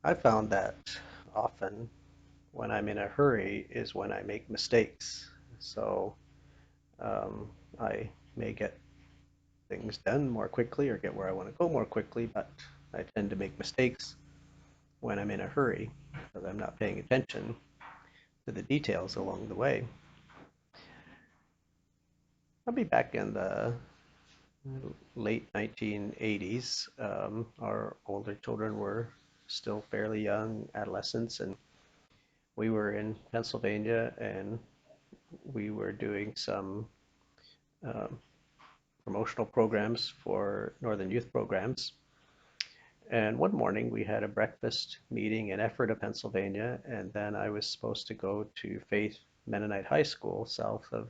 I found that often when I'm in a hurry is when I make mistakes. So um, I may get things done more quickly or get where I want to go more quickly, but I tend to make mistakes when I'm in a hurry because I'm not paying attention to the details along the way. I'll be back in the late 1980s. Our older children were still fairly young adolescents, and we were in Pennsylvania and we were doing some um, promotional programs for Northern Youth programs. And one morning we had a breakfast meeting in Ephrata, Pennsylvania, and then I was supposed to go to Faith Mennonite High School south of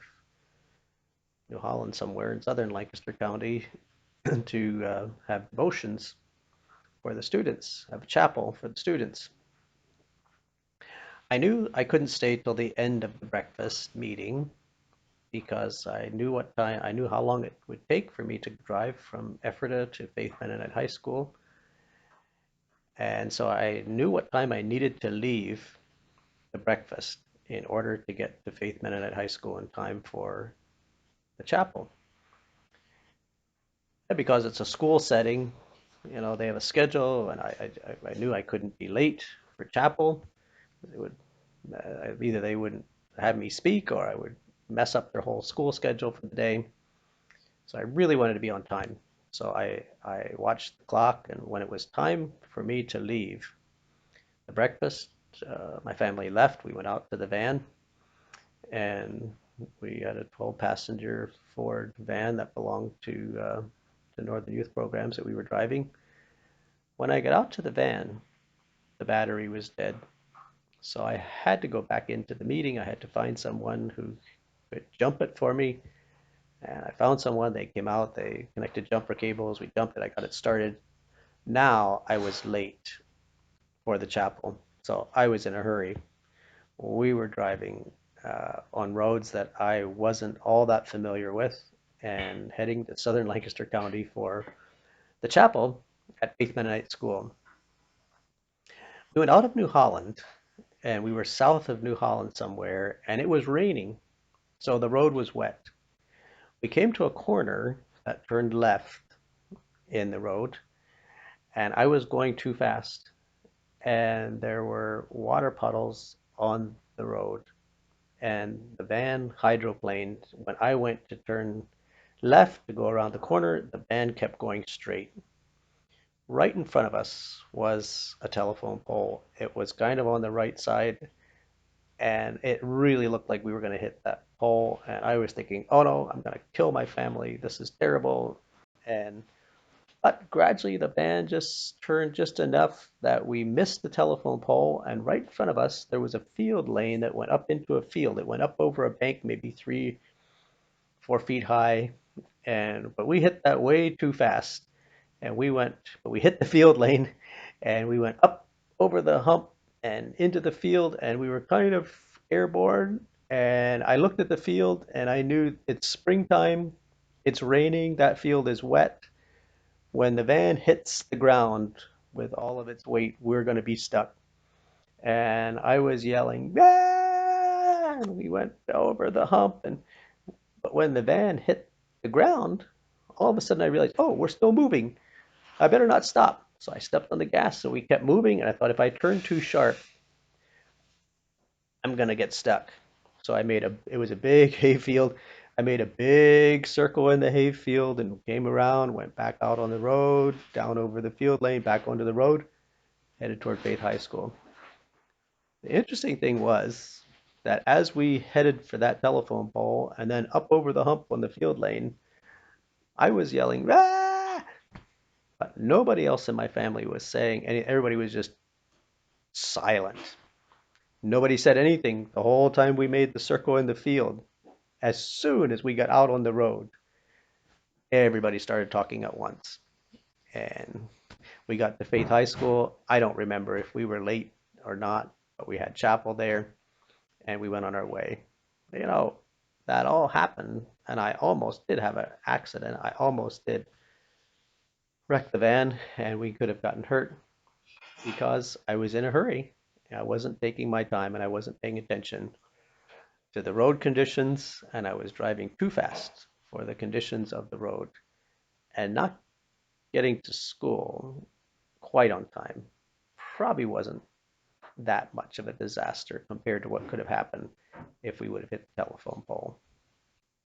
New Holland, somewhere in southern Lancaster County, to have devotions for the students, have a chapel for the students. I knew I couldn't stay till the end of the breakfast meeting because I knew how long it would take for me to drive from Ephrata to Faith Mennonite High School. And so I knew what time I needed to leave the breakfast in order to get to Faith Mennonite High School in time for the chapel. And because it's a school setting, they have a schedule, and I knew I couldn't be late for chapel. It would either they wouldn't have me speak or I would mess up their whole school schedule for the day. So I really wanted to be on time. So I watched the clock, and when it was time for me to leave the breakfast, my family left. We went out to the van, and we had a 12-passenger Ford van that belonged to Northern Youth Programs that we were driving. When I got out to the van, the battery was dead. So I had to go back into the meeting. I had to find someone who could jump it for me. And I found someone. They came out, they connected jumper cables. We jumped it. I got it started. Now I was late for the chapel. So I was in a hurry. We were driving on roads that I wasn't all that familiar with and heading to southern Lancaster County for the chapel at Faith Mennonite School. We went out of New Holland and we were south of New Holland somewhere, and it was raining, so the road was wet. We came to a corner that turned left in the road, and I was going too fast, and there were water puddles on the road, and the van hydroplaned. When I went to turn left to go around the corner, the van kept going straight. Right in front of us was a telephone pole. It was kind of on the right side, and it really looked like we were going to hit that pole. And I was thinking, oh no, I'm going to kill my family. This is terrible. And but gradually the van just turned just enough that we missed the telephone pole. And right in front of us, there was a field lane that went up into a field. It went up over a bank, maybe 3, 4 feet high. And but we hit that way too fast. And but we hit the field lane and we went up over the hump and into the field, and we were kind of airborne. And I looked at the field and I knew it's springtime, it's raining, that field is wet. When the van hits the ground with all of its weight, we're going to be stuck. And I was yelling, ah! And we went over the hump. And but when the van hit the ground, all of a sudden I realized, oh, we're still moving. I better not stop. So I stepped on the gas, so we kept moving, and I thought if I turn too sharp, I'm gonna get stuck. So it was a big hayfield. I made a big circle in the hayfield and came around, went back out on the road, down over the field lane, back onto the road, headed toward Faith High School. The interesting thing was that as we headed for that telephone pole and then up over the hump on the field lane, I was yelling, ah! But nobody else in my family was saying any, everybody was just silent. Nobody said anything the whole time we made the circle in the field. As soon as we got out on the road, everybody started talking at once. And we got to Faith High School. I don't remember if we were late or not, but we had chapel there and we went on our way. You know, that all happened, and I almost did have an accident. I almost did wreck the van, and we could have gotten hurt. because I was in a hurry. I wasn't taking my time and I wasn't paying attention to the road conditions, and I was driving too fast for the conditions of the road and not getting to school quite on time probably wasn't that much of a disaster compared to what could have happened if we would have hit the telephone pole.